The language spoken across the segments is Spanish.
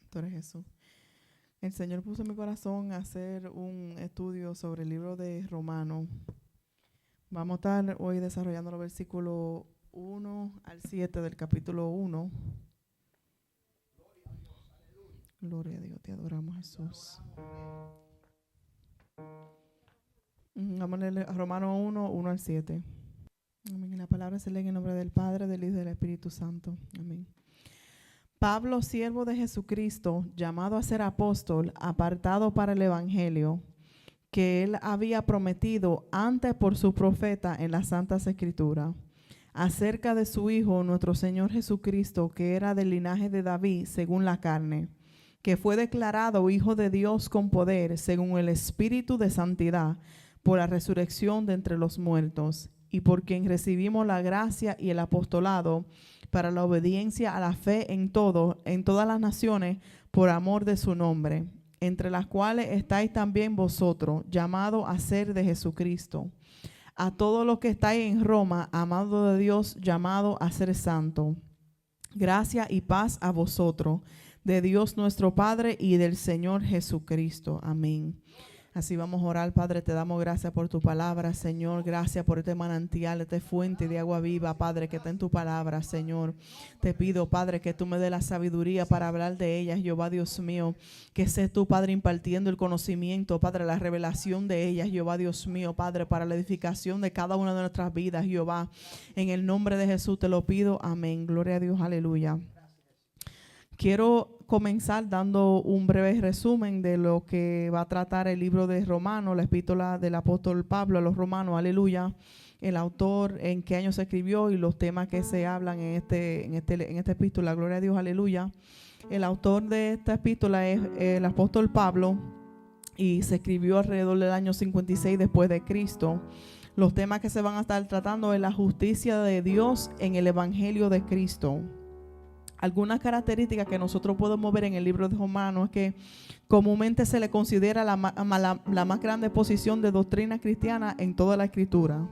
Tú eres Jesús. El Señor puso en mi corazón hacer un estudio sobre el libro de Romanos. Vamos a estar hoy desarrollando los versículos 1 al 7 del capítulo 1. Gloria a Dios, te adoramos, Jesús. Vamos a leer Romanos 1, 1 al 7. Amén. La palabra se lee en el nombre del Padre, del Hijo y del Espíritu Santo. Amén. Pablo, siervo de Jesucristo, llamado a ser apóstol, apartado para el evangelio, que él había prometido antes por su profeta en las Santas Escrituras, acerca de su Hijo, nuestro Señor Jesucristo, que era del linaje de David, según la carne, que fue declarado Hijo de Dios con poder, según el Espíritu de Santidad, por la resurrección de entre los muertos, y por quien recibimos la gracia y el apostolado para la obediencia a la fe en todas las naciones, por amor de su nombre, entre las cuales estáis también vosotros, llamados a ser de Jesucristo. A todos los que estáis en Roma, amados de Dios, llamados a ser santos. Gracia y paz a vosotros, de Dios nuestro Padre y del Señor Jesucristo. Amén. Así vamos a orar. Padre, te damos gracias por tu palabra, Señor. Gracias por este manantial, esta fuente de agua viva, Padre, que está en tu palabra, Señor. Te pido, Padre, que tú me des la sabiduría para hablar de ella, Jehová Dios mío. Que seas tú, Padre, impartiendo el conocimiento, Padre, la revelación de ella, Jehová Dios mío, Padre, para la edificación de cada una de nuestras vidas, Jehová. En el nombre de Jesús te lo pido. Amén. Gloria a Dios. Aleluya. Quiero comenzar dando un breve resumen de lo que va a tratar el libro de Romanos, la epístola del apóstol Pablo a los romanos, aleluya, el autor, en qué año se escribió y los temas que se hablan en esta epístola, gloria a Dios, aleluya. El autor de esta epístola es el apóstol Pablo y se escribió alrededor del año 56 después de Cristo. Los temas que se van a estar tratando es la justicia de Dios en el evangelio de Cristo. Algunas características que nosotros podemos ver en el libro de Romanos es que comúnmente se le considera la más grande exposición de doctrina cristiana en toda la Escritura.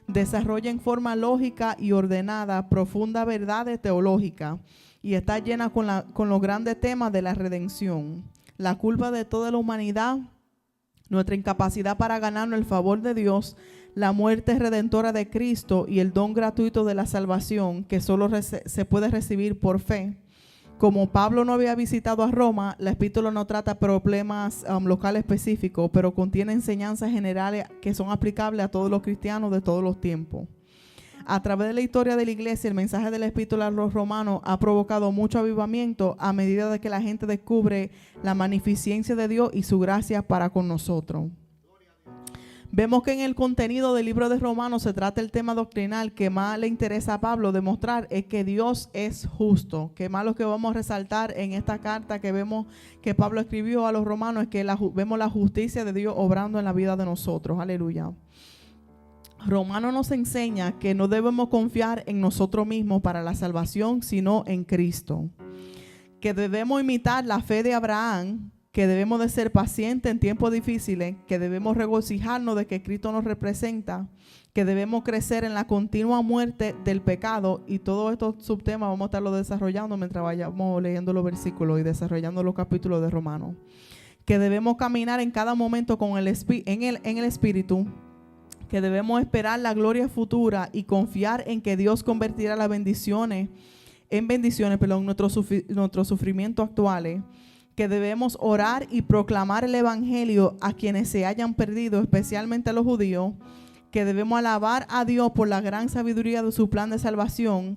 Desarrolla en forma lógica y ordenada profundas verdades teológicas y está llena con los grandes temas de la redención, la culpa de toda la humanidad, nuestra incapacidad para ganarnos el favor de Dios, la muerte redentora de Cristo y el don gratuito de la salvación que solo se puede recibir por fe. Como Pablo no había visitado a Roma, la epístola no trata problemas locales específicos, pero contiene enseñanzas generales que son aplicables a todos los cristianos de todos los tiempos. A través de la historia de la iglesia, el mensaje de la epístola a los romanos ha provocado mucho avivamiento a medida de que la gente descubre la magnificencia de Dios y su gracia para con nosotros. Vemos que en el contenido del libro de Romanos se trata el tema doctrinal que más le interesa a Pablo demostrar es que Dios es justo. Que más lo que vamos a resaltar en esta carta que vemos que Pablo escribió a los romanos es que vemos la justicia de Dios obrando en la vida de nosotros. Aleluya. Romanos nos enseña que no debemos confiar en nosotros mismos para la salvación, sino en Cristo. Que debemos imitar la fe de Abraham, que debemos de ser pacientes en tiempos difíciles, que debemos regocijarnos de que Cristo nos representa, que debemos crecer en la continua muerte del pecado, y todos estos subtemas vamos a estarlo desarrollando mientras vayamos leyendo los versículos y desarrollando los capítulos de Romanos. Que debemos caminar en cada momento con en el Espíritu, que debemos esperar la gloria futura y confiar en que Dios convertirá las bendiciones en bendiciones, nuestros sufrimientos actuales. Que debemos orar y proclamar el evangelio a quienes se hayan perdido, especialmente a los judíos. Que debemos alabar a Dios por la gran sabiduría de su plan de salvación.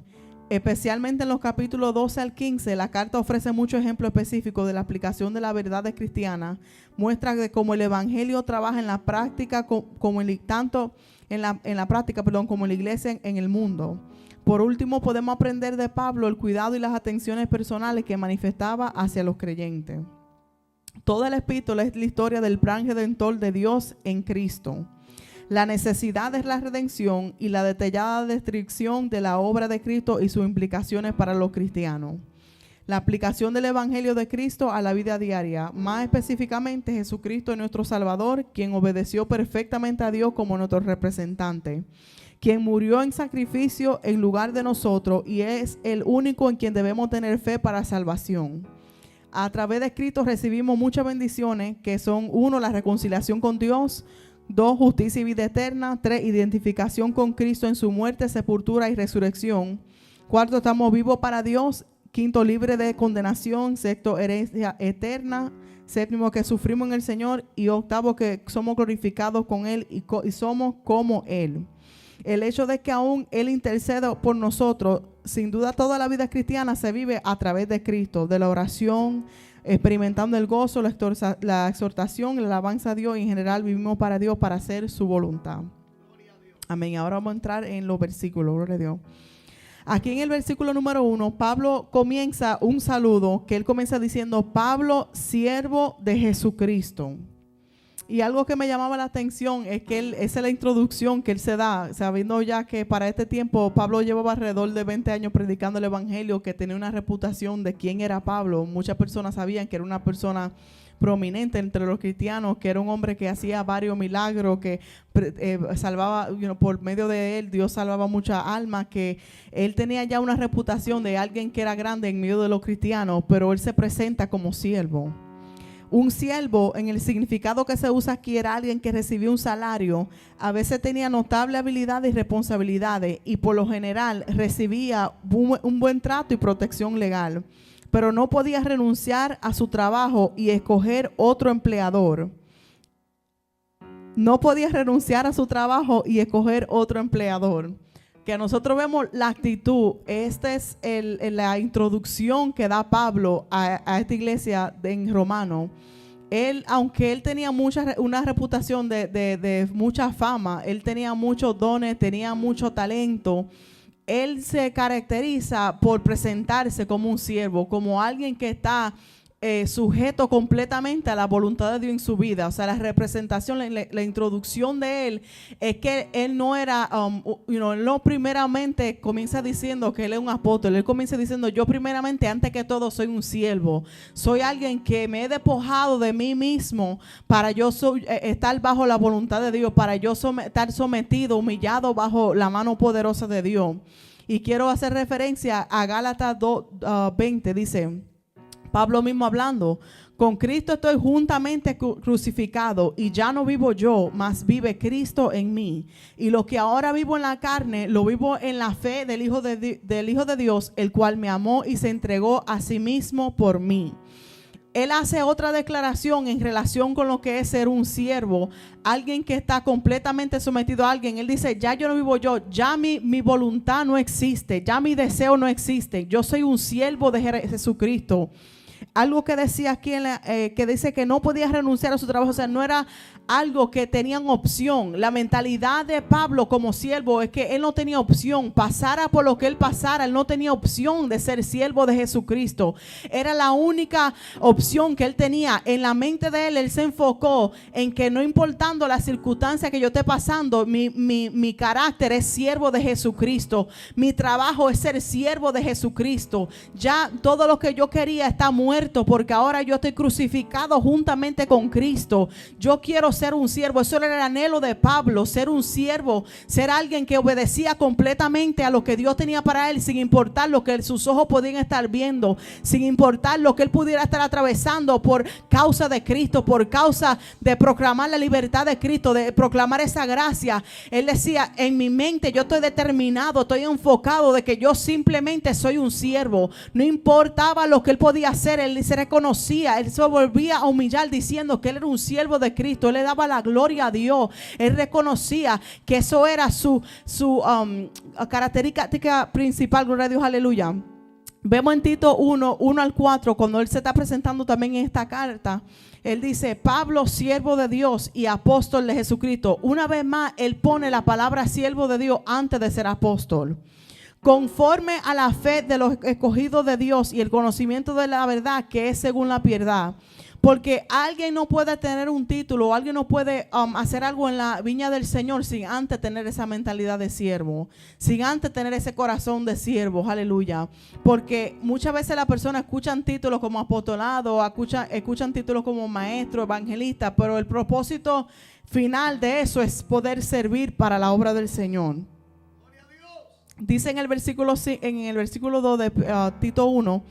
Especialmente en los capítulos 12 al 15, la carta ofrece muchos ejemplos específicos de la aplicación de las verdades cristianas. Muestra de cómo el evangelio trabaja en la práctica, como en la iglesia en el mundo. Por último, podemos aprender de Pablo el cuidado y las atenciones personales que manifestaba hacia los creyentes. Toda la epístola es la historia del plan redentor de Dios en Cristo, la necesidad de la redención y la detallada descripción de la obra de Cristo y sus implicaciones para los cristianos. La aplicación del evangelio de Cristo a la vida diaria, más específicamente Jesucristo es nuestro Salvador, quien obedeció perfectamente a Dios como nuestro representante, quien murió en sacrificio en lugar de nosotros y es el único en quien debemos tener fe para salvación. A través de Cristo recibimos muchas bendiciones que son: 1, la reconciliación con Dios; 2, justicia y vida eterna; 3, identificación con Cristo en su muerte, sepultura y resurrección; 4, estamos vivos para Dios; 5, libre de condenación; 6, herencia eterna; 7, que sufrimos en el Señor; y 8, que somos glorificados con Él y somos como Él. El hecho de que aún Él intercede por nosotros, sin duda toda la vida cristiana se vive a través de Cristo, de la oración, experimentando el gozo, la exhortación, la alabanza a Dios, y en general vivimos para Dios, para hacer su voluntad. Amén. Ahora vamos a entrar en los versículos, gloria a Dios. Aquí en el versículo número 1, Pablo comienza un saludo que él comienza diciendo: Pablo, siervo de Jesucristo. Y algo que me llamaba la atención es que esa es la introducción que él se da, sabiendo ya que para este tiempo Pablo llevaba alrededor de 20 años predicando el evangelio, que tenía una reputación de quién era Pablo. Muchas personas sabían que era una persona prominente entre los cristianos, que era un hombre que hacía varios milagros, que salvaba, por medio de él Dios salvaba muchas almas, que él tenía ya una reputación de alguien que era grande en medio de los cristianos, pero él se presenta como siervo. Un siervo, en el significado que se usa aquí, era alguien que recibía un salario, a veces tenía notable habilidad y responsabilidades, y por lo general recibía un buen trato y protección legal, pero no podía renunciar a su trabajo y escoger otro empleador. No podía renunciar a su trabajo y escoger otro empleador. Que nosotros vemos la actitud. Esta es la introducción que da Pablo a esta iglesia en Romano. Él, aunque él tenía una reputación de mucha fama, él tenía muchos dones, tenía mucho talento, él se caracteriza por presentarse como un siervo, como alguien que está sujeto completamente a la voluntad de Dios en su vida. O sea, la representación, la introducción de él es que él no era, él no primeramente comienza diciendo que él es un apóstol. Él comienza diciendo: yo primeramente, antes que todo, soy un siervo. Soy alguien que me he despojado de mí mismo para yo estar bajo la voluntad de Dios, para yo estar sometido, humillado bajo la mano poderosa de Dios. Y quiero hacer referencia a Gálatas 2:20, dice Pablo mismo hablando: con Cristo estoy juntamente crucificado, y ya no vivo yo, mas vive Cristo en mí. Y lo que ahora vivo en la carne, lo vivo en la fe del Hijo de Dios, el cual me amó y se entregó a sí mismo por mí. Él hace otra declaración en relación con lo que es ser un siervo, alguien que está completamente sometido a alguien. Él dice: ya yo no vivo yo, ya mi voluntad no existe, ya mi deseo no existe. Yo soy un siervo de Jesucristo. Algo que decía aquí, que dice que no podía renunciar a su trabajo, o sea, no era algo que tenían opción. La mentalidad de Pablo como siervo es que él no tenía opción, pasara por lo que él pasara, él no tenía opción de ser siervo de Jesucristo. Era la única opción que él tenía. En la mente de él se enfocó en que no importando las circunstancias que yo esté pasando, mi carácter es siervo de Jesucristo. Mi trabajo es ser siervo de Jesucristo. Ya todo lo que yo quería está muerto, porque ahora yo estoy crucificado juntamente con Cristo. Yo quiero ser un siervo. Eso era el anhelo de Pablo, ser un siervo, ser alguien que obedecía completamente a lo que Dios tenía para él, sin importar lo que sus ojos podían estar viendo, sin importar lo que él pudiera estar atravesando, por causa de Cristo, por causa de proclamar la libertad de Cristo, de proclamar esa gracia. Él decía: en mi mente yo estoy determinado, estoy enfocado de que yo simplemente soy un siervo. No importaba lo que él podía hacer, él se reconocía, él se volvía a humillar diciendo que él era un siervo de Cristo. Él le daba la gloria a Dios. Él reconocía que eso era su característica principal. Gloria a Dios, aleluya. Vemos en Tito 1:1-4, cuando él se está presentando también en esta carta, él dice: Pablo, siervo de Dios y apóstol de Jesucristo. Una vez más, él pone la palabra siervo de Dios antes de ser apóstol. Conforme a la fe de los escogidos de Dios y el conocimiento de la verdad que es según la piedad. Porque alguien no puede tener un título, alguien no puede hacer algo en la viña del Señor sin antes tener esa mentalidad de siervo, sin antes tener ese corazón de siervo, aleluya. Porque muchas veces las personas escuchan títulos como apostolado, escuchan títulos como maestro, evangelista, pero el propósito final de eso es poder servir para la obra del Señor. Dice en el versículo 2 de Tito 1: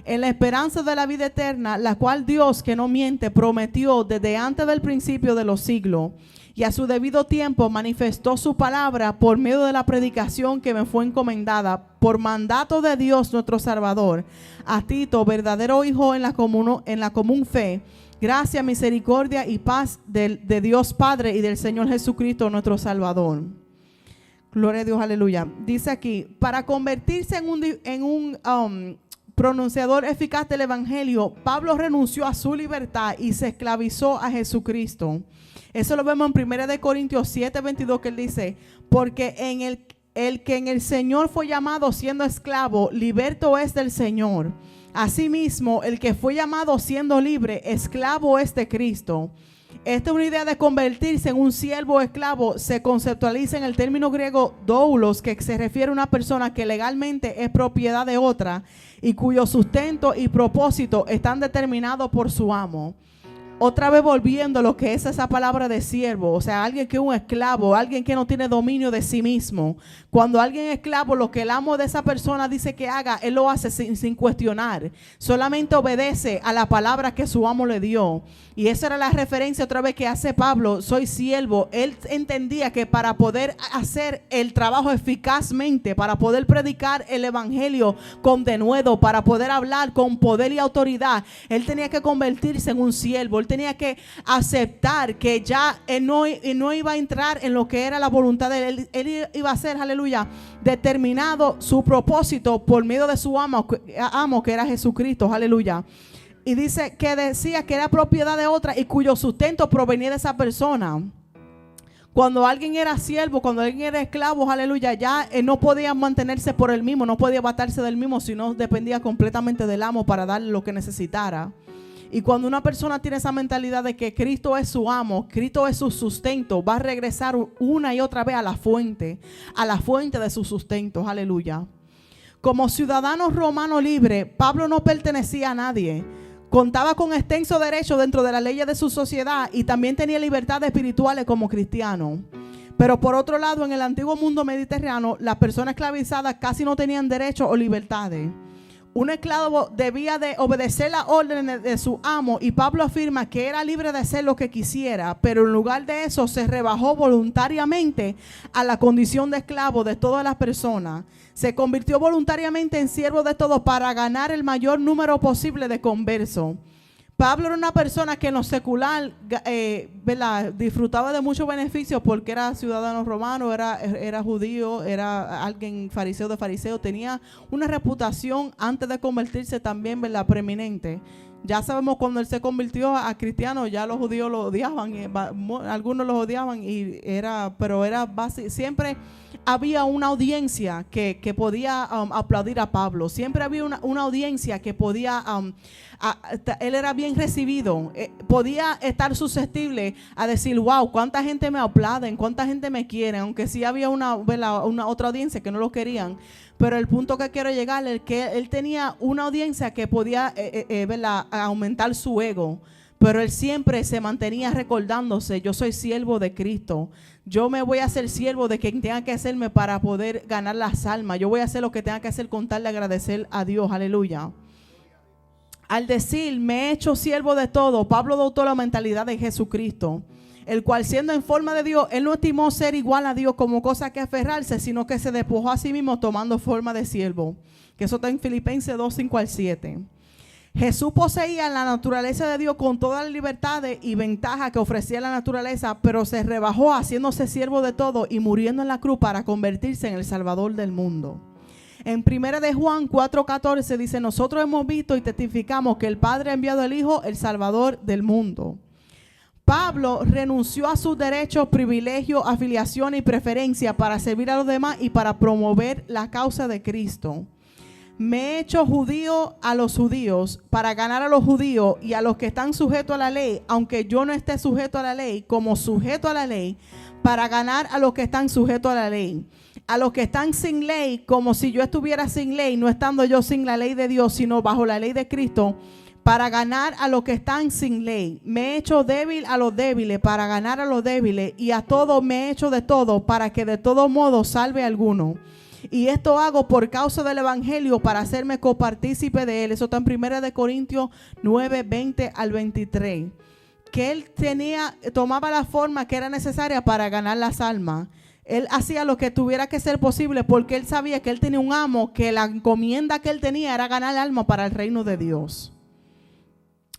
en la esperanza de la vida eterna, la cual Dios, que no miente, prometió desde antes del principio de los siglos, y a su debido tiempo manifestó su palabra por medio de la predicación que me fue encomendada por mandato de Dios nuestro Salvador, a Tito, verdadero hijo en la común fe. Gracia, misericordia y paz de Dios Padre y del Señor Jesucristo nuestro Salvador. Gloria a Dios, aleluya. Dice aquí, para convertirse en un pronunciador eficaz del Evangelio, Pablo renunció a su libertad y se esclavizó a Jesucristo. Eso lo vemos en 1 Corintios 7:22, que él dice, porque el que en el Señor fue llamado siendo esclavo, liberto es del Señor. Asimismo, el que fue llamado siendo libre, esclavo es de Cristo. Esta una idea de convertirse en un siervo o esclavo se conceptualiza en el término griego doulos, que se refiere a una persona que legalmente es propiedad de otra y cuyo sustento y propósito están determinados por su amo. Otra vez volviendo a lo que es esa palabra de siervo, o sea, alguien que es un esclavo, alguien que no tiene dominio de sí mismo. Cuando alguien es esclavo, lo que el amo de esa persona dice que haga, él lo hace sin cuestionar. Solamente obedece a la palabra que su amo le dio. Y esa era la referencia otra vez que hace Pablo, soy siervo. Él entendía que para poder hacer el trabajo eficazmente, para poder predicar el evangelio con denuedo, para poder hablar con poder y autoridad, él tenía que convertirse en un siervo. Él tenía que aceptar que ya él no iba a entrar en lo que era la voluntad de él. Él iba a ser, aleluya, determinado su propósito por medio de su amo que era Jesucristo, aleluya. Y dice que decía que era propiedad de otra y cuyo sustento provenía de esa persona. Cuando alguien era siervo, cuando alguien era esclavo, aleluya, ya no podía mantenerse por él mismo, no podía batarse del mismo, sino dependía completamente del amo para darle lo que necesitara. Y cuando una persona tiene esa mentalidad de que Cristo es su amo, Cristo es su sustento, va a regresar una y otra vez a la fuente de sus sustentos, aleluya. Como ciudadano romano libre, Pablo no pertenecía a nadie. Contaba con extenso derecho dentro de la ley de su sociedad y también tenía libertades espirituales como cristiano. Pero por otro lado, en el antiguo mundo mediterráneo, las personas esclavizadas casi no tenían derechos o libertades. Un esclavo debía de obedecer las órdenes de su amo y Pablo afirma que era libre de hacer lo que quisiera, pero en lugar de eso se rebajó voluntariamente a la condición de esclavo de todas las personas. Se convirtió voluntariamente en siervo de todos para ganar el mayor número posible de conversos. Pablo era una persona que en lo secular disfrutaba de muchos beneficios porque era ciudadano romano, era judío, era alguien fariseo de fariseo, tenía una reputación antes de convertirse también, ¿verdad?, preeminente. Ya sabemos cuando él se convirtió a cristiano, ya los judíos lo odiaban, algunos los odiaban, pero era básico. Siempre había una audiencia que podía aplaudir a Pablo. Siempre había una audiencia que podía, él era bien recibido. Podía estar susceptible a decir, wow, cuánta gente me aplauden, cuánta gente me quiere, aunque sí había una otra audiencia que no lo querían. Pero el punto que quiero llegar es que él tenía una audiencia que podía aumentar su ego. Pero él siempre se mantenía recordándose, yo soy siervo de Cristo. Yo me voy a hacer siervo de quien tenga que hacerme para poder ganar las almas. Yo voy a hacer lo que tenga que hacer con tal de agradecer a Dios. Aleluya. Al decir, me he hecho siervo de todo, Pablo adoptó la mentalidad de Jesucristo, el cual siendo en forma de Dios, él no estimó ser igual a Dios como cosa que aferrarse, sino que se despojó a sí mismo tomando forma de siervo. Que eso está en Filipenses 2:5-7. Jesús poseía la naturaleza de Dios con todas las libertades y ventajas que ofrecía la naturaleza, pero se rebajó haciéndose siervo de todo y muriendo en la cruz para convertirse en el Salvador del mundo. En 1 de Juan 4:14 dice, nosotros hemos visto y testificamos que el Padre ha enviado al Hijo, el Salvador del mundo. Pablo renunció a sus derechos, privilegios, afiliaciones y preferencias para servir a los demás y para promover la causa de Cristo. Me he hecho judío a los judíos para ganar a los judíos y a los que están sujetos a la ley, aunque yo no esté sujeto a la ley, como sujeto a la ley, para ganar a los que están sujetos a la ley. A los que están sin ley, como si yo estuviera sin ley, no estando yo sin la ley de Dios, sino bajo la ley de Cristo, para ganar a los que están sin ley. Me he hecho débil a los débiles para ganar a los débiles, y a todos me he hecho de todo para que de todo modo salve a alguno. Y esto hago por causa del evangelio, para hacerme copartícipe de él. Eso está en 1 Corintios 9, 20 al 23. Que él tomaba la forma que era necesaria para ganar las almas. Él hacía lo que tuviera que ser posible, porque él sabía que él tenía un amo, que la encomienda que él tenía era ganar alma para el reino de Dios.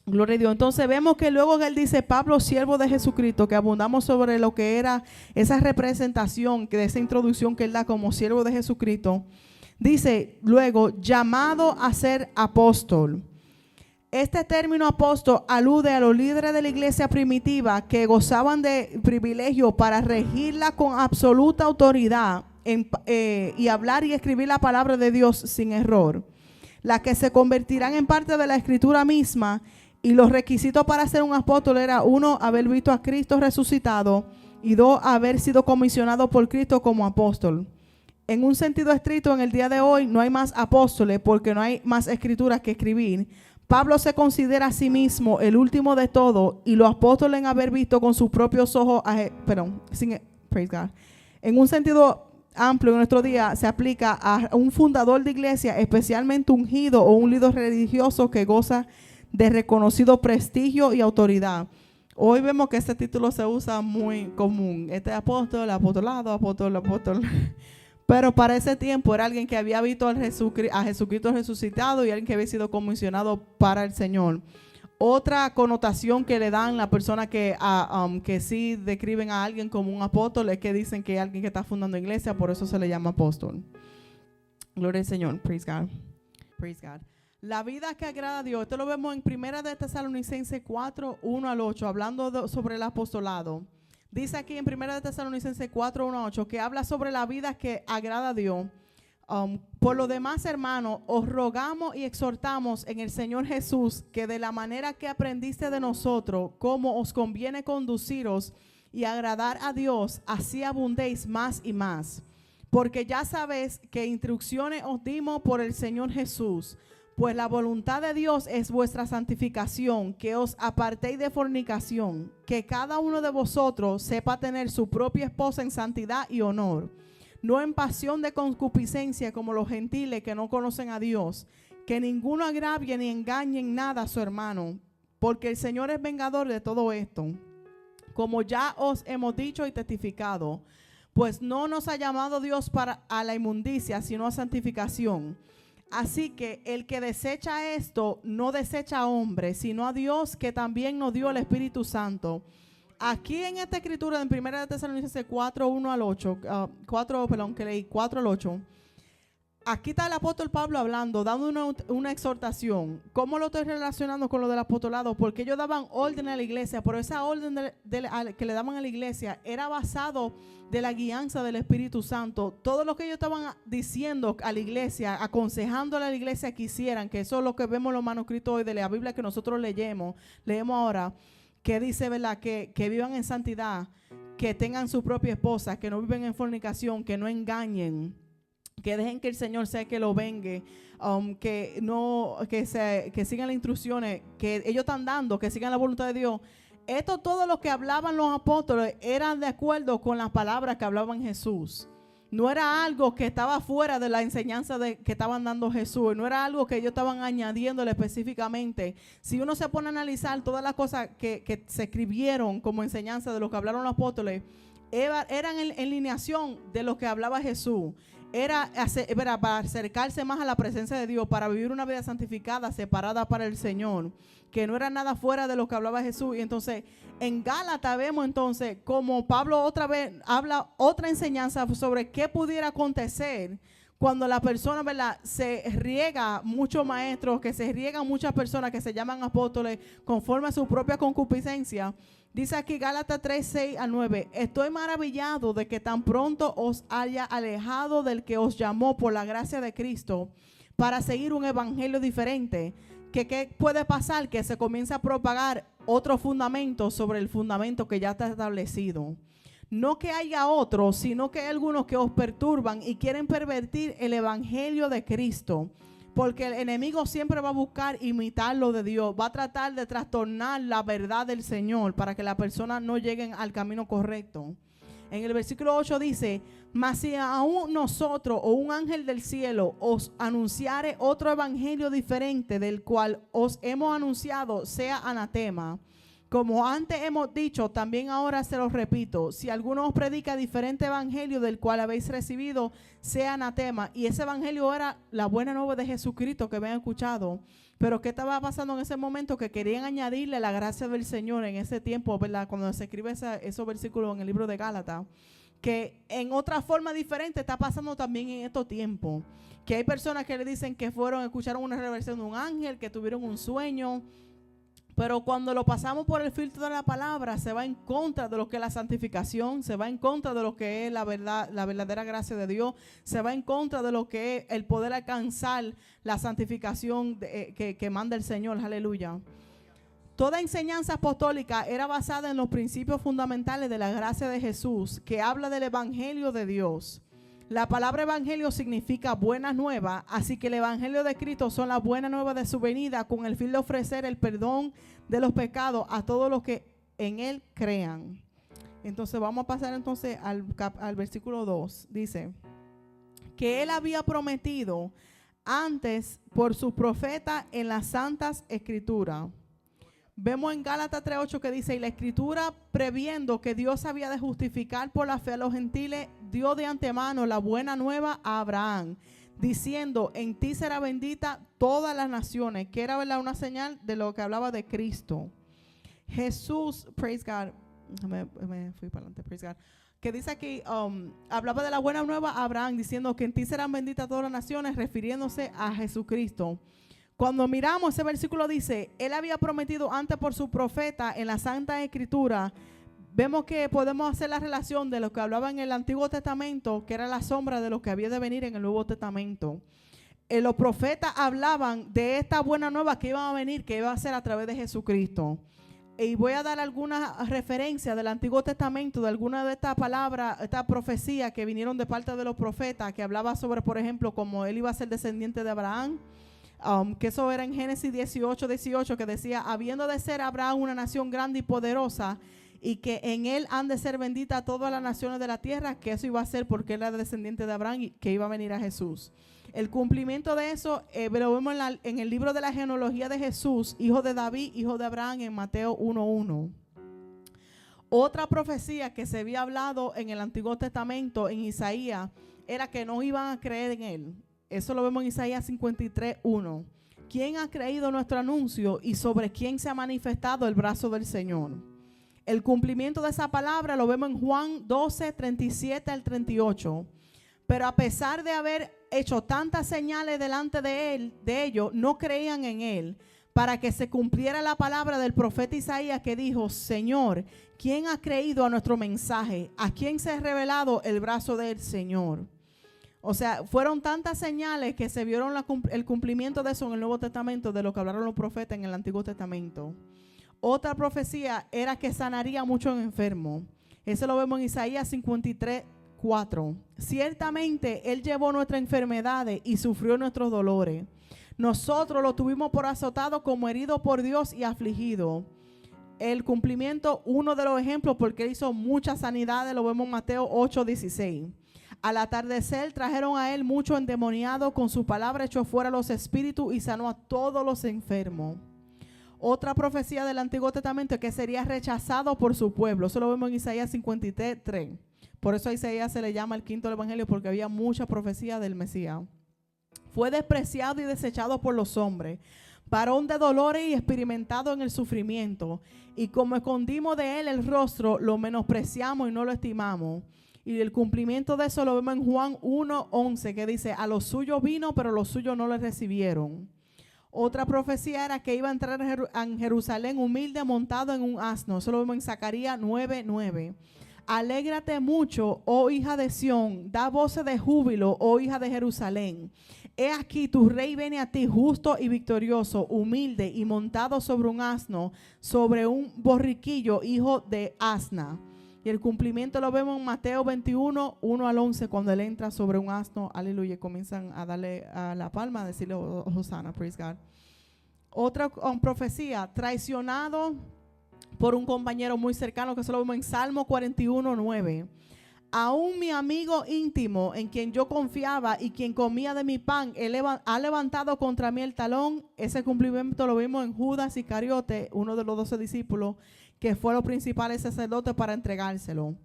Gloria a Dios. Entonces vemos que luego él dice, Pablo, siervo de Jesucristo, que abundamos sobre lo que era esa representación, de esa introducción que él da como siervo de Jesucristo. Dice luego, llamado a ser apóstol. Este término apóstol alude a los líderes de la iglesia primitiva que gozaban de privilegio para regirla con absoluta autoridad y hablar y escribir la palabra de Dios sin error, las que se convertirán en parte de la escritura misma. Y los requisitos para ser un apóstol era: 1, haber visto a Cristo resucitado, y 2, haber sido comisionado por Cristo como apóstol. En un sentido estricto, en el día de hoy no hay más apóstoles porque no hay más escrituras que escribir. Pablo se considera a sí mismo el último de todos, y los apóstoles en haber visto con sus propios ojos, praise God. En un sentido amplio, en nuestro día se aplica a un fundador de iglesia, especialmente ungido, o un líder religioso que goza de reconocido prestigio y autoridad. Hoy vemos que este título se usa muy común. Este apóstol, apostolado, apóstol. Pero para ese tiempo era alguien que había visto a Jesucristo resucitado y alguien que había sido comisionado para el Señor. Otra connotación que le dan la persona que sí describen a alguien como un apóstol es que dicen que es alguien que está fundando iglesia, por eso se le llama apóstol. Gloria al Señor. Praise God. Praise God. La vida que agrada a Dios, esto lo vemos en 1 de Tesalonicenses 4, 1 al 8, hablando sobre el apostolado. Dice aquí en 1 de Tesalonicenses 4, 1 al 8, que habla sobre la vida que agrada a Dios. Por lo demás, hermanos, os rogamos y exhortamos en el Señor Jesús que de la manera que aprendiste de nosotros, cómo os conviene conduciros y agradar a Dios, así abundéis más y más. Porque ya sabéis que instrucciones os dimos por el Señor Jesús. Pues la voluntad de Dios es vuestra santificación, que os apartéis de fornicación, que cada uno de vosotros sepa tener su propia esposa en santidad y honor, no en pasión de concupiscencia como los gentiles que no conocen a Dios, que ninguno agravie ni engañe en nada a su hermano, porque el Señor es vengador de todo esto, como ya os hemos dicho y testificado, pues no nos ha llamado Dios a la inmundicia, sino a santificación. Así que el que desecha esto, no desecha a hombre, sino a Dios, que también nos dio el Espíritu Santo. Aquí en esta escritura, en 1 de Tesalonicenses 4, 1 al 8, 4 al 8, aquí está el apóstol Pablo hablando, dando una exhortación. ¿Cómo lo estoy relacionando con lo del apostolado? Porque ellos daban orden a la iglesia, pero esa orden que le daban a la iglesia era basado de la guianza del Espíritu Santo. Todo lo que ellos estaban diciendo a la iglesia, aconsejándole a la iglesia que hicieran, que eso es lo que vemos en los manuscritos hoy de la Biblia que nosotros leemos ahora, que dice, ¿verdad? Que vivan en santidad, que tengan su propia esposa, que no viven en fornicación, que no engañen, que dejen que el Señor sea que lo vengue, que sigan las instrucciones que ellos están dando, que sigan la voluntad de Dios. Esto, todo lo que hablaban los apóstoles eran de acuerdo con las palabras que hablaban Jesús. No era algo que estaba fuera de la enseñanza que estaban dando Jesús. No era algo que ellos estaban añadiéndole específicamente. Si uno se pone a analizar todas las cosas que se escribieron como enseñanza de lo que hablaron los apóstoles, eran en lineación de lo que hablaba Jesús. Era para acercarse más a la presencia de Dios, para vivir una vida santificada, separada para el Señor, que no era nada fuera de lo que hablaba Jesús. Y entonces en Gálatas vemos entonces como Pablo otra vez habla otra enseñanza sobre qué pudiera acontecer cuando la persona, ¿verdad?, se riega muchos maestros, que se riegan muchas personas que se llaman apóstoles conforme a su propia concupiscencia. Dice aquí Gálatas 3, 6 al 9, estoy maravillado de que tan pronto os haya alejado del que os llamó por la gracia de Cristo para seguir un evangelio diferente. ¿Qué puede pasar? Que se comienza a propagar otro fundamento sobre el fundamento que ya está establecido. No que haya otros, sino que hay algunos que os perturban y quieren pervertir el evangelio de Cristo. Porque el enemigo siempre va a buscar imitar lo de Dios. Va a tratar de trastornar la verdad del Señor para que las personas no lleguen al camino correcto. En el versículo 8 dice: mas si aún nosotros o un ángel del cielo os anunciare otro evangelio diferente del cual os hemos anunciado, sea anatema. Como antes hemos dicho, también ahora se los repito: si alguno os predica diferente evangelio del cual habéis recibido, sea anatema. Y ese evangelio era la buena nueva de Jesucristo que habían escuchado. Pero ¿qué estaba pasando en ese momento? Que querían añadirle la gracia del Señor en ese tiempo, ¿verdad? Cuando se escribe esos versículos en el libro de Gálatas, que en otra forma diferente está pasando también en estos tiempos. Que hay personas que le dicen que escucharon una revelación de un ángel, que tuvieron un sueño. Pero cuando lo pasamos por el filtro de la palabra, se va en contra de lo que es la santificación, se va en contra de lo que es la verdad, la verdadera gracia de Dios, se va en contra de lo que es el poder alcanzar la santificación que manda el Señor. Aleluya. Toda enseñanza apostólica era basada en los principios fundamentales de la gracia de Jesús, que habla del evangelio de Dios. La palabra evangelio significa buenas nuevas, así que el evangelio de Cristo son las buenas nuevas de su venida, con el fin de ofrecer el perdón de los pecados a todos los que en él crean. Entonces vamos a pasar entonces al versículo 2. Dice que él había prometido antes por sus profetas en las santas escrituras. Vemos en Gálatas 3:8 que dice: y la escritura, previendo que Dios había de justificar por la fe a los gentiles, dio de antemano la buena nueva a Abraham, diciendo: en ti será bendita todas las naciones, que era, ¿verdad?, una señal de lo que hablaba de Cristo. Jesús, praise God, me fui para adelante, praise God, que dice aquí, hablaba de la buena nueva a Abraham, diciendo que en ti serán benditas todas las naciones, refiriéndose a Jesucristo. Cuando miramos ese versículo, dice: él había prometido antes por su profeta en la Santa Escritura. Vemos que podemos hacer la relación de lo que hablaba en el Antiguo Testamento, que era la sombra de lo que había de venir en el Nuevo Testamento. Los profetas hablaban de esta buena nueva que iba a venir, que iba a ser a través de Jesucristo. Y voy a dar algunas referencias del Antiguo Testamento, de algunas de estas palabras, estas profecías que vinieron de parte de los profetas, que hablaba sobre, por ejemplo, cómo él iba a ser descendiente de Abraham. Que eso era en Génesis 18, que decía: habiendo de ser Abraham una nación grande y poderosa, y que en él han de ser benditas todas las naciones de la tierra, que eso iba a ser porque él era descendiente de Abraham y que iba a venir a Jesús. El cumplimiento de eso lo vemos en el libro de la genealogía de Jesús, hijo de David, hijo de Abraham, en Mateo 1:1. Otra profecía que se había hablado en el Antiguo Testamento, en Isaías, era que no iban a creer en él. Eso lo vemos en Isaías 53:1. ¿Quién ha creído nuestro anuncio y sobre quién se ha manifestado el brazo del Señor? El cumplimiento de esa palabra lo vemos en Juan 12:37 al 38. Pero a pesar de haber hecho tantas señales delante de ellos, no creían en él, para que se cumpliera la palabra del profeta Isaías, que dijo: Señor, ¿quién ha creído a nuestro mensaje? ¿A quién se ha revelado el brazo del Señor? O sea, fueron tantas señales que se vieron el cumplimiento de eso en el Nuevo Testamento, de lo que hablaron los profetas en el Antiguo Testamento. Otra profecía era que sanaría a muchos enfermos. Eso lo vemos en Isaías 53:4. Ciertamente Él llevó nuestras enfermedades y sufrió nuestros dolores. Nosotros lo tuvimos por azotado, como herido por Dios y afligido. El cumplimiento, uno de los ejemplos, porque Él hizo muchas sanidades, lo vemos en Mateo 8:16. Al atardecer trajeron a él muchos endemoniados, con su palabra echó fuera los espíritus y sanó a todos los enfermos. Otra profecía del Antiguo Testamento es que sería rechazado por su pueblo. Eso lo vemos en Isaías 53:3. Por eso a Isaías se le llama el quinto evangelio, porque había mucha profecía del Mesías. Fue despreciado y desechado por los hombres, varón de dolores y experimentado en el sufrimiento. Y como escondimos de él el rostro, lo menospreciamos y no lo estimamos. Y el cumplimiento de eso lo vemos en Juan 1:11, que dice: a los suyos vino, pero los suyos no le recibieron. Otra profecía era que iba a entrar en Jerusalén humilde, montado en un asno. Eso lo vemos en Zacarías 9:9. Alégrate mucho, oh hija de Sión, da voces de júbilo, oh hija de Jerusalén. He aquí tu rey viene a ti, justo y victorioso, humilde y montado sobre un asno, sobre un borriquillo, hijo de asna. Y el cumplimiento lo vemos en Mateo 21:1 al 11, cuando él entra sobre un asno, aleluya, y comienzan a darle a la palma, a decirle Hosanna, praise God. Otra profecía, traicionado por un compañero muy cercano, que se lo vemos en Salmo 41:9. Aún mi amigo íntimo, en quien yo confiaba y quien comía de mi pan, ha levantado contra mí el talón. Ese cumplimiento lo vimos en Judas Iscariote, uno de los 12 discípulos, que fue los principales sacerdotes para entregárselo.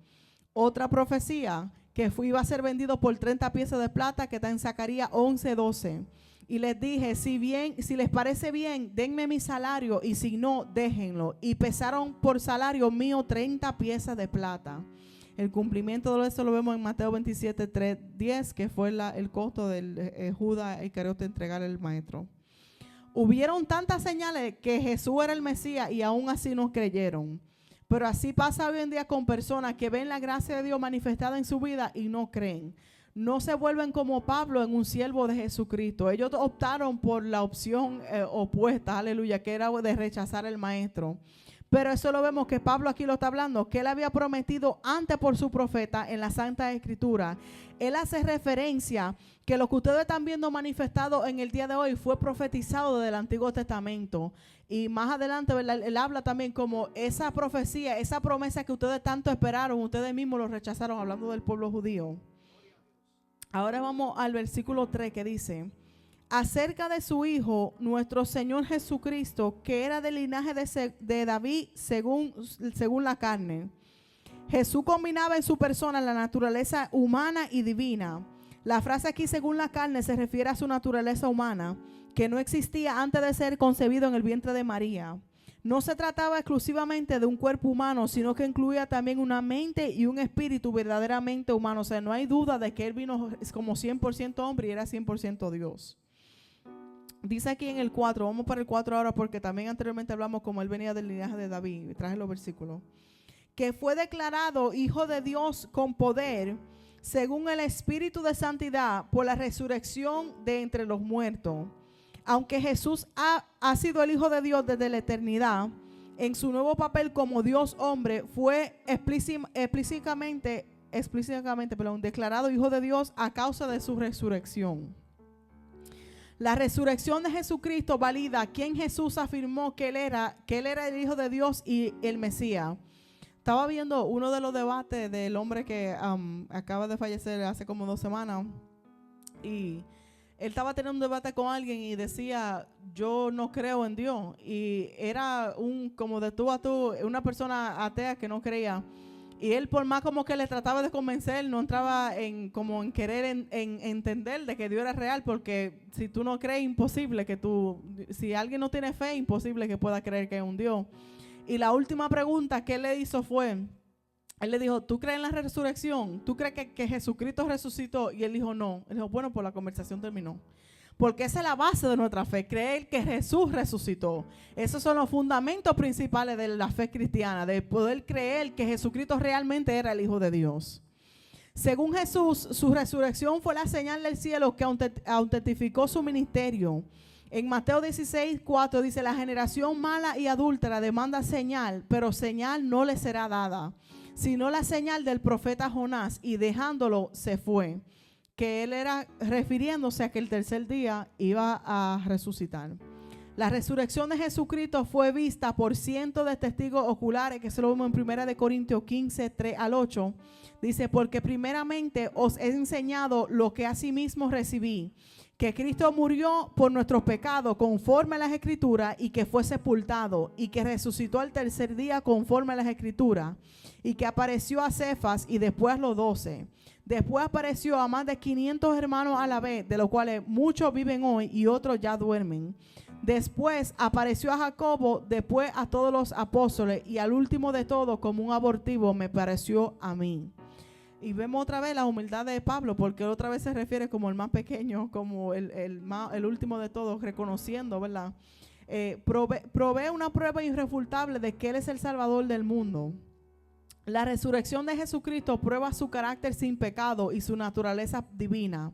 Otra profecía, que iba a ser vendido por 30 piezas de plata, que está en Zacarías 11:12. Y les dije, si les parece bien, denme mi salario, y si no, déjenlo. Y pesaron por salario mío 30 piezas de plata. El cumplimiento de eso lo vemos en Mateo 27:10, que fue el costo del Judas Iscariote entregar el maestro. Hubieron tantas señales que Jesús era el Mesías y aún así no creyeron. Pero así pasa hoy en día con personas que ven la gracia de Dios manifestada en su vida y no creen. No se vuelven como Pablo en un siervo de Jesucristo. Ellos optaron por la opción opuesta, aleluya, que era de rechazar al maestro. Pero eso lo vemos que Pablo aquí lo está hablando, que él había prometido antes por su profeta en la Santa Escritura. Él hace referencia que lo que ustedes están viendo manifestado en el día de hoy fue profetizado del Antiguo Testamento. Y más adelante, ¿verdad?, él habla también como esa profecía, esa promesa que ustedes tanto esperaron, ustedes mismos lo rechazaron, hablando del pueblo judío. Ahora vamos al versículo 3 que dice: acerca de su Hijo, nuestro Señor Jesucristo, que era del linaje de David según la carne. Jesús combinaba en su persona la naturaleza humana y divina. La frase aquí, según la carne, se refiere a su naturaleza humana, que no existía antes de ser concebido en el vientre de María. No se trataba exclusivamente de un cuerpo humano, sino que incluía también una mente y un espíritu verdaderamente humano. O sea, no hay duda de que él vino como 100% hombre y era 100% Dios. Dice aquí en el 4, vamos para el 4 ahora porque también anteriormente hablamos como él venía del linaje de David, traje los versículos, que fue declarado Hijo de Dios con poder, según el Espíritu de Santidad, por la resurrección de entre los muertos. Aunque Jesús ha sido el Hijo de Dios desde la eternidad, en su nuevo papel como Dios hombre fue explícitamente declarado Hijo de Dios a causa de su resurrección. La resurrección de Jesucristo valida quien Jesús afirmó que él era el Hijo de Dios y el Mesías. Estaba viendo uno de los debates del hombre que acaba de fallecer hace como 2 semanas, y él estaba teniendo un debate con alguien y decía, yo no creo en Dios, y era como de tú a tú, una persona atea que no creía. Y él, por más como que le trataba de convencer, no entraba en querer entender de que Dios era real, porque si tú no crees, imposible que si alguien no tiene fe, imposible que pueda creer que es un Dios. Y la última pregunta que él le hizo fue, él le dijo, ¿tú crees en la resurrección? ¿Tú crees que Jesucristo resucitó? Y él dijo, no. Él dijo, bueno, pues la conversación terminó. Porque esa es la base de nuestra fe, creer que Jesús resucitó. Esos son los fundamentos principales de la fe cristiana, de poder creer que Jesucristo realmente era el Hijo de Dios. Según Jesús, su resurrección fue la señal del cielo que autentificó su ministerio. En Mateo 16:4 dice, la generación mala y adúltera demanda señal, pero señal no le será dada, sino la señal del profeta Jonás, y dejándolo se fue. Que él era refiriéndose a que el tercer día iba a resucitar. La resurrección de Jesucristo fue vista por cientos de testigos oculares, que se lo vemos en 1 Corintios 15, 3 al 8. Dice, porque primeramente os he enseñado lo que asimismo recibí, que Cristo murió por nuestros pecados conforme a las Escrituras, y que fue sepultado, y que resucitó al tercer día conforme a las Escrituras, y que apareció a Cefas y después a los 12. Después apareció a más de 500 hermanos a la vez, de los cuales muchos viven hoy y otros ya duermen. Después apareció a Jacobo, después a todos los apóstoles, y al último de todos, como un abortivo, me pareció a mí. Y vemos otra vez la humildad de Pablo, porque otra vez se refiere como el más pequeño, como el último de todos, reconociendo, ¿verdad? Provee una prueba irrefutable de que Él es el Salvador del mundo. La resurrección de Jesucristo prueba su carácter sin pecado y su naturaleza divina.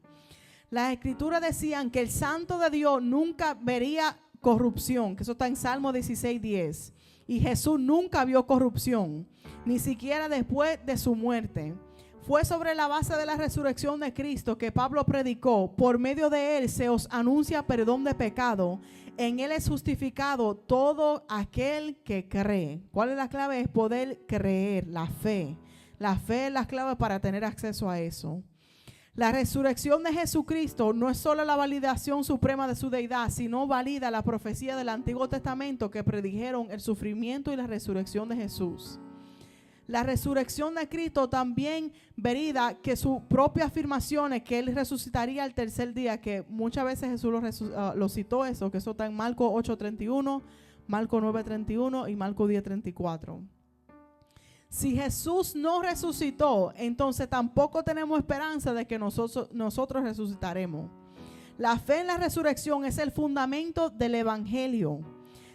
Las Escrituras decían que el Santo de Dios nunca vería corrupción, que eso está en Salmo 16:10. Y Jesús nunca vio corrupción, ni siquiera después de su muerte. Fue sobre la base de la resurrección de Cristo que Pablo predicó. Por medio de él se os anuncia perdón de pecado. En él es justificado todo aquel que cree. ¿Cuál es la clave? Es poder creer, la fe. La fe es la clave para tener acceso a eso. La resurrección de Jesucristo no es solo la validación suprema de su deidad, sino valida la profecía del Antiguo Testamento que predijeron el sufrimiento y la resurrección de Jesús. La resurrección de Cristo también verida que su propia afirmación es que Él resucitaría al tercer día, que muchas veces Jesús lo citó eso, que eso está en Marcos 8:31, Marcos 9:31 y Marcos 10:34. Si Jesús no resucitó, entonces tampoco tenemos esperanza de que nosotros resucitaremos. La fe en la resurrección es el fundamento del evangelio.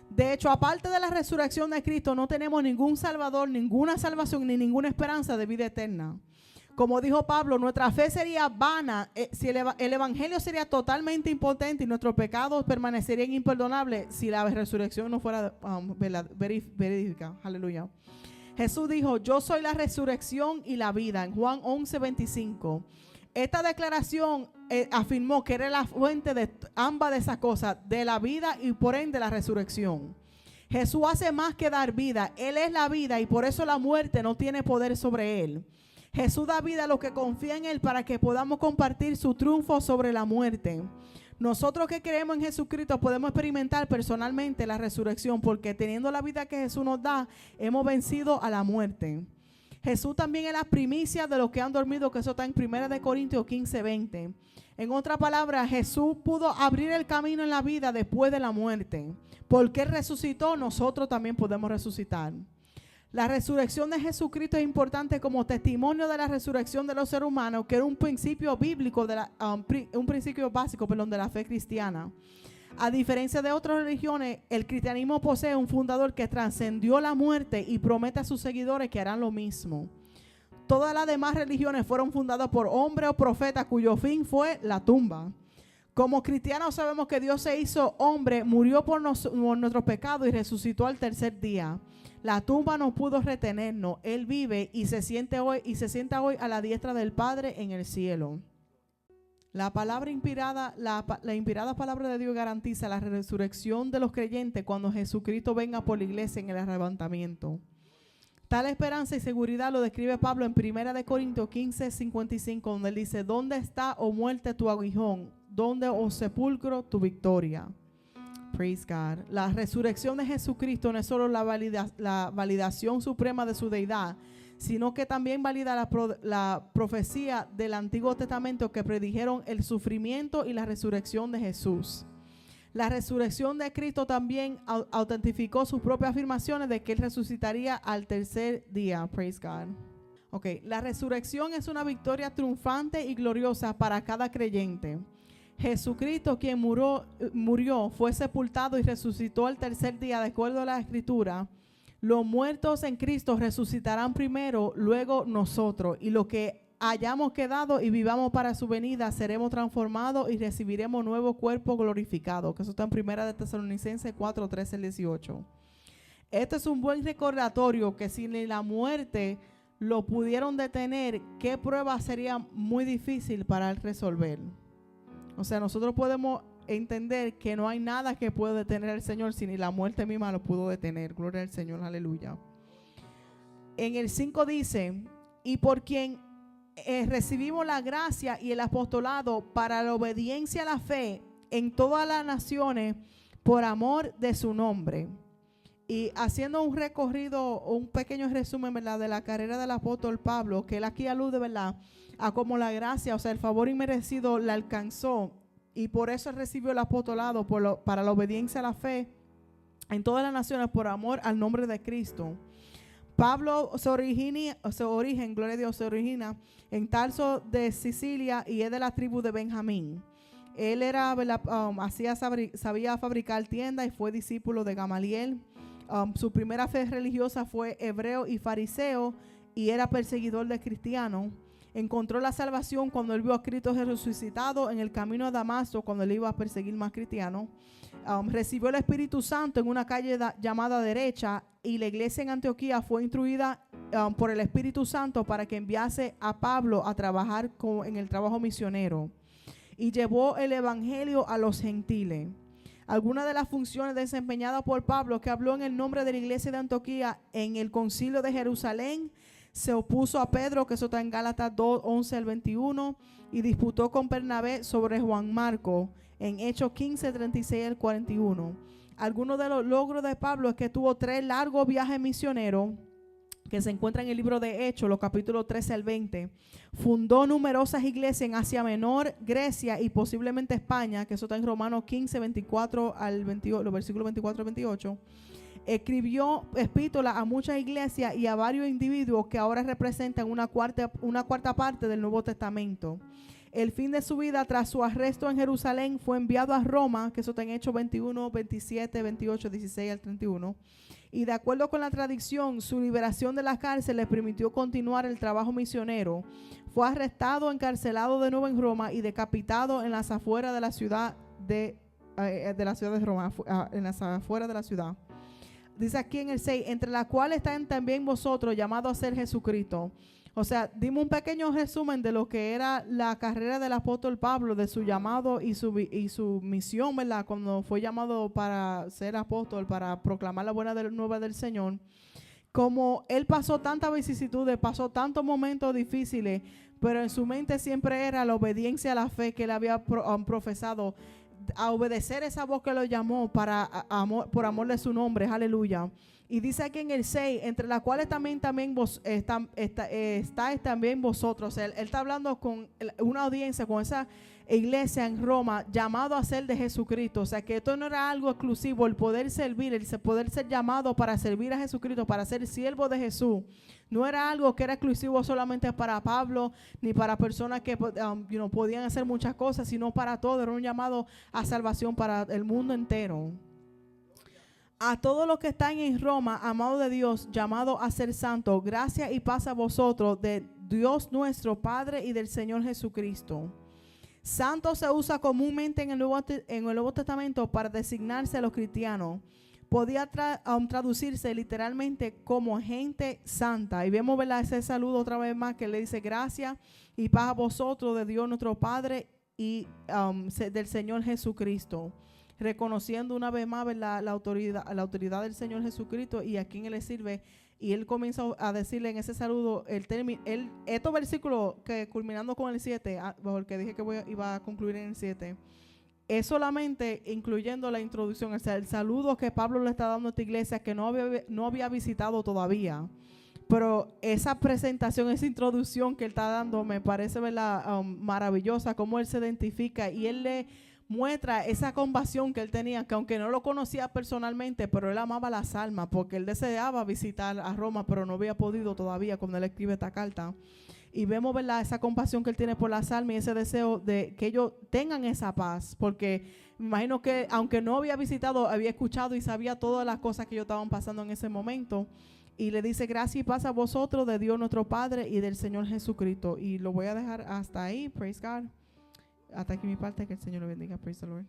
De hecho, aparte de la resurrección de Cristo, no tenemos ningún salvador, ninguna salvación, ni ninguna esperanza de vida eterna. Como dijo Pablo, nuestra fe sería vana, si el evangelio sería totalmente impotente y nuestros pecados permanecerían imperdonables si la resurrección no fuera verídica. Aleluya. Jesús dijo, yo soy la resurrección y la vida, en Juan 11:25. Esta declaración afirmó que era la fuente de ambas de esas cosas, de la vida y por ende la resurrección. Jesús hace más que dar vida, Él es la vida y por eso la muerte no tiene poder sobre Él. Jesús da vida a los que confían en Él para que podamos compartir su triunfo sobre la muerte. Nosotros que creemos en Jesucristo podemos experimentar personalmente la resurrección porque teniendo la vida que Jesús nos da, hemos vencido a la muerte. Jesús también es la primicia de los que han dormido, que eso está en 1 Corintios 15:20. En otra palabra, Jesús pudo abrir el camino en la vida después de la muerte. Porque Él resucitó, nosotros también podemos resucitar. La resurrección de Jesucristo es importante como testimonio de la resurrección de los seres humanos, que era un principio bíblico, un principio básico, de la fe cristiana. A diferencia de otras religiones, el cristianismo posee un fundador que trascendió la muerte y promete a sus seguidores que harán lo mismo. Todas las demás religiones fueron fundadas por hombres o profetas cuyo fin fue la tumba. Como cristianos sabemos que Dios se hizo hombre, murió por nuestros pecados y resucitó al tercer día. La tumba no pudo retenernos. Él vive y se sienta hoy a la diestra del Padre en el cielo. La palabra inspirada, la inspirada palabra de Dios garantiza la resurrección de los creyentes cuando Jesucristo venga por la iglesia en el arrebatamiento. Tal esperanza y seguridad lo describe Pablo en 1 Corintios 15:55, donde él dice, ¿dónde está, oh muerte, tu aguijón? ¿Dónde, oh sepulcro, tu victoria? Praise God. La resurrección de Jesucristo no es solo la validación suprema de su deidad, sino que también valida la profecía del Antiguo Testamento que predijeron el sufrimiento y la resurrección de Jesús. La resurrección de Cristo también autentificó sus propias afirmaciones de que Él resucitaría al tercer día. Praise God. Okay. La resurrección es una victoria triunfante y gloriosa para cada creyente. Jesucristo, quien murió, fue sepultado y resucitó al tercer día de acuerdo a la Escritura. Los muertos en Cristo resucitarán primero, luego nosotros, y los que hayamos quedado y vivamos para su venida seremos transformados y recibiremos nuevo cuerpo glorificado, que eso está en 1 Tesalonicenses 4:13-18. Este es un buen recordatorio que si ni la muerte lo pudieron detener, qué prueba sería muy difícil para él resolver. O sea, nosotros podemos entender que no hay nada que pueda detener al Señor si ni la muerte misma lo pudo detener. Gloria al Señor, aleluya. En el 5 dice, y por quien recibimos la gracia y el apostolado para la obediencia a la fe en todas las naciones por amor de su nombre. Y haciendo un recorrido, un pequeño resumen, ¿verdad?, de la carrera del apóstol Pablo, que él aquí alude, ¿verdad?, a cómo la gracia, o sea, el favor inmerecido la alcanzó y por eso recibió el apostolado para la obediencia a la fe en todas las naciones por amor al nombre de Cristo. Pablo se origina en Tarso de Sicilia y es de la tribu de Benjamín. Él era, sabía fabricar tiendas y fue discípulo de Gamaliel. Su primera fe religiosa fue hebreo y fariseo y era perseguidor de cristianos. Encontró la salvación cuando él vio a Cristo resucitado en el camino a Damasco, cuando él iba a perseguir más cristianos. Recibió el Espíritu Santo en una calle llamada Derecha y la iglesia en Antioquía fue instruida por el Espíritu Santo para que enviase a Pablo a trabajar en el trabajo misionero y llevó el evangelio a los gentiles. Algunas de las funciones desempeñadas por Pablo, que habló en el nombre de la iglesia de Antioquía en el concilio de Jerusalén, se opuso a Pedro, que eso está en Gálatas 2, 11 al 21, y disputó con Bernabé sobre Juan Marco en Hechos 15, 36 al 41. Algunos de los logros de Pablo es que tuvo 3 largos viajes misioneros que se encuentran en el libro de Hechos, los capítulos 13 al 20. Fundó numerosas iglesias en Asia Menor, Grecia y posiblemente España, que eso está en Romanos 15, 24 al 28, los versículos 24 al 28. Escribió epístolas a muchas iglesias y a varios individuos que ahora representan una cuarta parte del Nuevo Testamento. El fin de su vida, tras su arresto en Jerusalén, fue enviado a Roma, que eso está en Hechos 21, 27, 28, 16 al 31. Y de acuerdo con la tradición, su liberación de la cárcel le permitió continuar el trabajo misionero. Fue arrestado, encarcelado de nuevo en Roma y decapitado en las afueras de la ciudad de Roma, en las afueras de la ciudad. Dice aquí en el 6, entre las cuales están también vosotros, llamados a ser Jesucristo. O sea, dimos un pequeño resumen de lo que era la carrera del apóstol Pablo, de su llamado y su misión, ¿verdad? Cuando fue llamado para ser apóstol, para proclamar la buena nueva del Señor. Como él pasó tantas vicisitudes, pasó tantos momentos difíciles, pero en su mente siempre era la obediencia a la fe que él había profesado, a obedecer esa voz que lo llamó por amor de su nombre, aleluya. Y dice aquí en el 6, entre las cuales también estáis también vosotros. Él está hablando con una audiencia, con esa iglesia en Roma, llamado a ser de Jesucristo. O sea, que esto no era algo exclusivo, el poder servir, el poder ser llamado para servir a Jesucristo, para ser siervo de Jesús. No era algo que era exclusivo solamente para Pablo, ni para personas que podían hacer muchas cosas, sino para todos. Era un llamado a salvación para el mundo entero. A todos los que están en Roma, amados de Dios, llamados a ser santos, gracia y paz a vosotros, de Dios nuestro Padre y del Señor Jesucristo. Santo se usa comúnmente en el Nuevo Testamento para designarse a los cristianos. Podía traducirse literalmente como gente santa. Y vemos, ¿verdad?, ese saludo otra vez más que le dice gracia y paz a vosotros, de Dios nuestro Padre y del Señor Jesucristo. Reconociendo una vez más, ¿verdad?, la autoridad del Señor Jesucristo y a quien Él le sirve. Y Él comienza a decirle en ese saludo estos versículos que culminando con el 7, porque dije que iba a concluir en el 7, es solamente incluyendo la introducción, o sea, el saludo que Pablo le está dando a esta iglesia que no había visitado todavía. Pero esa presentación, esa introducción que Él está dando me parece, ¿verdad?, maravillosa, cómo Él se identifica y Él le muestra esa compasión que él tenía, que aunque no lo conocía personalmente, pero él amaba las almas, porque él deseaba visitar a Roma, pero no había podido todavía cuando él escribe esta carta. Y vemos, ¿verdad?, esa compasión que él tiene por las almas y ese deseo de que ellos tengan esa paz, porque me imagino que aunque no había visitado, había escuchado y sabía todas las cosas que ellos estaban pasando en ese momento. Y le dice gracia y paz a vosotros, de Dios nuestro Padre y del Señor Jesucristo. Y lo voy a dejar hasta ahí, praise God. Hasta aquí mi parte, que el Señor lo bendiga. Praise the Lord.